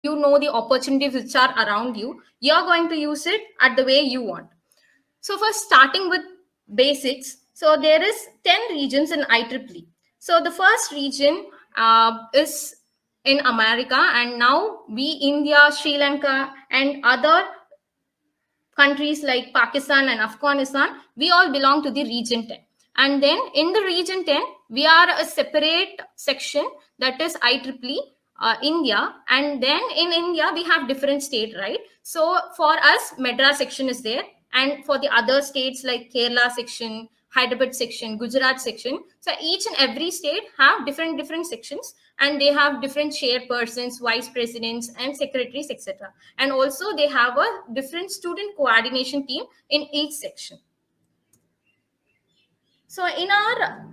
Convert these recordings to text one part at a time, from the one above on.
you know the opportunities which are around you, you're going to use it at the way you want. So first, starting with basics, so there is 10 regions in IEEE. So the first region is in America, and now we, India, Sri Lanka, and other countries like Pakistan and Afghanistan, we all belong to the region 10. And then in the region 10, we are a separate section, that is IEEE India. And then in India, we have different state, right? So for us, Madras section is there. And for the other states like Kerala section, Hyderabad section, Gujarat section. So each and every state have different sections, and they have different chairpersons, vice presidents, and secretaries, etc. And also they have a different student coordination team in each section. So in our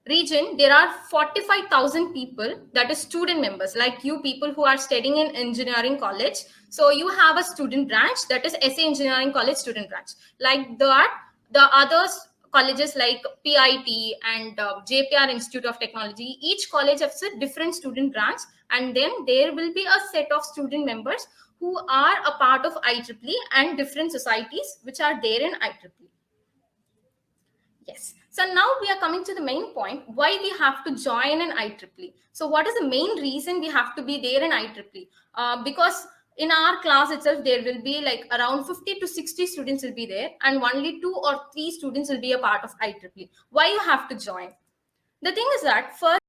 region, there are 45,000 people, that is student members, like you people who are studying in engineering college. So you have a student branch, that is SA Engineering College student branch. Like that, the others colleges like PIT and JPR Institute of Technology, each college has a different student branch, and then there will be a set of student members who are a part of IEEE and different societies which are there in IEEE. Yes. So now we are coming to the main point, why we have to join an IEEE. So what is the main reason we have to be there in IEEE? Because in our class itself, there will be like around 50 to 60 students will be there, and only 2 or 3 students will be a part of IEEE. Why you have to join? The thing is that first,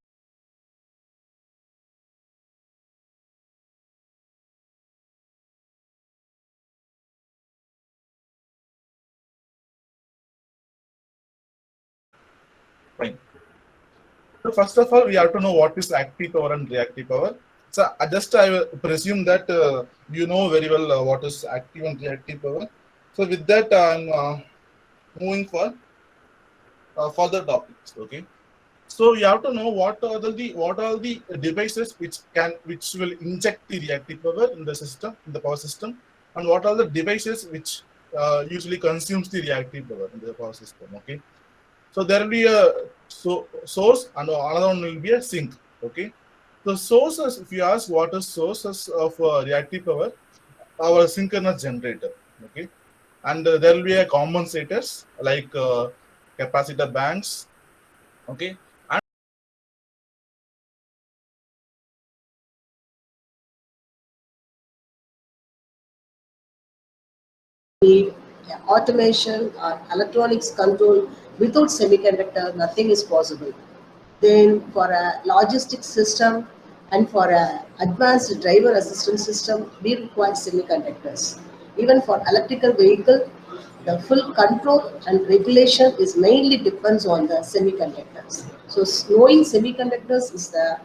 Fine. So first of all, we have to know what is active power and reactive power. So I will presume that you know very well what is active and reactive power. So with that, I'm moving for further topics. Okay. So you have to know what are the devices which will inject the reactive power in the system, in the power system, and what are the devices which usually consumes the reactive power in the power system. Okay. So there will be a source, and another one will be a sink. Okay. The sources, if you ask what is sources of reactive power, our synchronous generator. Okay. And there will be a compensators like capacitor banks. Okay. And need automation or electronics control. Without semiconductor, nothing is possible. Then for a logistics system and for a advanced driver assistance system, we require semiconductors. Even for electrical vehicle, the full control and regulation is mainly depends on the semiconductors. So knowing semiconductors is the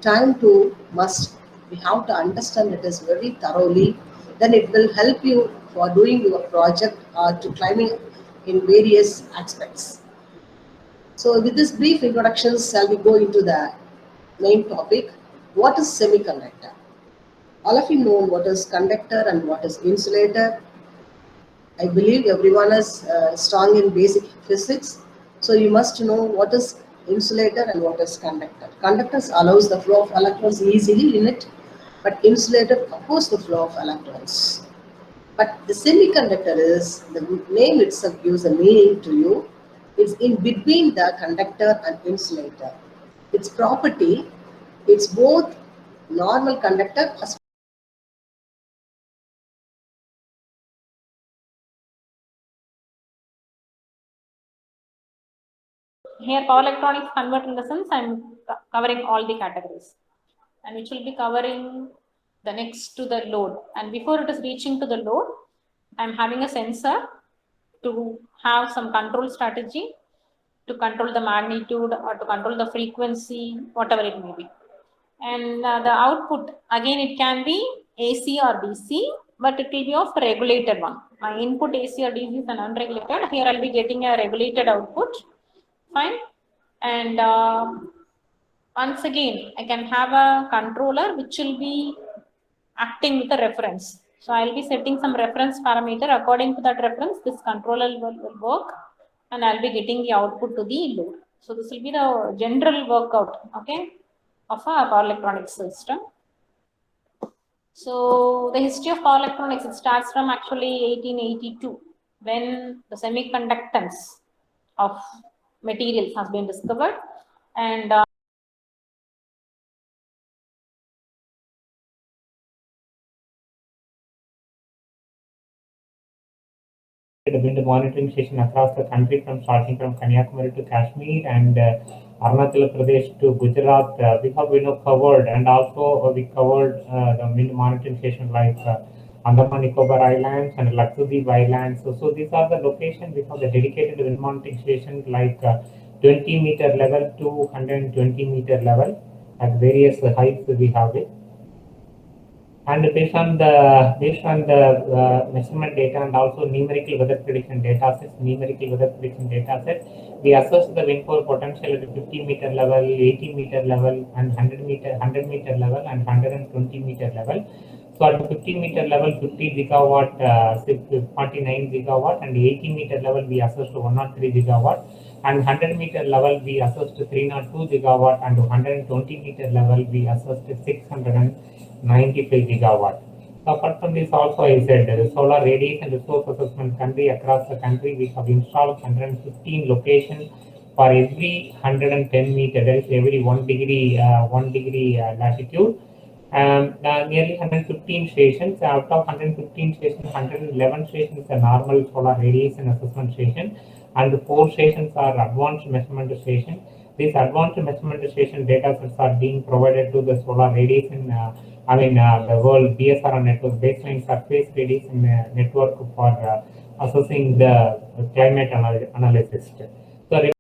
time to must. We have to understand it is very thoroughly. Then it will help you for doing your project or to climbing in various aspects. So with this brief introduction, shall we go into the main topic? What is semiconductor? All of you know what is conductor and what is insulator. I believe everyone is strong in basic physics. So you must know what is insulator and what is conductor. Conductors allows the flow of electrons easily in it, but insulator oppose the flow of electrons. But the semiconductor is, the name itself gives a meaning to you. It's in between the conductor and insulator. Its property, it's both normal conductor as Here, power electronics convert in the sense I'm covering all the categories, and which will be covering the next to the load. And before it is reaching to the load, I'm having a sensor to have some control strategy to control the magnitude or to control the frequency, whatever it may be. And the output, again, it can be AC or DC, but it will be of a regulated one. My input AC or DC is an unregulated. Here I'll be getting a regulated output. Fine. And once again, I can have a controller which will be acting with a reference. So I'll be setting some reference parameter. According to that reference, this controller will work, and I'll be getting the output to the load. So this will be the general workout, okay, of a power electronics system. So the history of power electronics, it starts from actually 1882, when the semiconductance of materials has been discovered, and the wind monitoring station across the country, from starting from Kanyakumari to Kashmir and Arunachal Pradesh to Gujarat. We have covered, and also we covered the wind monitoring station like Andaman Nicobar Islands and Lakshadweep Islands. So these are the locations we have the dedicated wind monitoring station like 20-meter level to 120-meter level at various heights we have it. And based on the measurement data and also numerical weather prediction data sets, we assess the wind power potential at 50-meter level, 80-meter level, and 100-meter level, and 120-meter level. So at 50-meter level, 50 gigawatt, 49 gigawatt, and 80-meter level we assessed 103 gigawatt, and 100-meter level we assessed 302 gigawatt, and 120-meter level we assessed 695 gigawatt. So apart from this, also I said the solar radiation resource assessment country across the country, we have installed 115 locations for every 110 meter, that is every 1 degree latitude. Nearly 115 stations. Out of 115 stations, 111 stations are normal solar radiation assessment station, and 4 stations are advanced measurement station. These advanced measurement station data sets are being provided to the solar radiation, the world BSR network, baseline surface radiation network, for assessing the climate analysis. So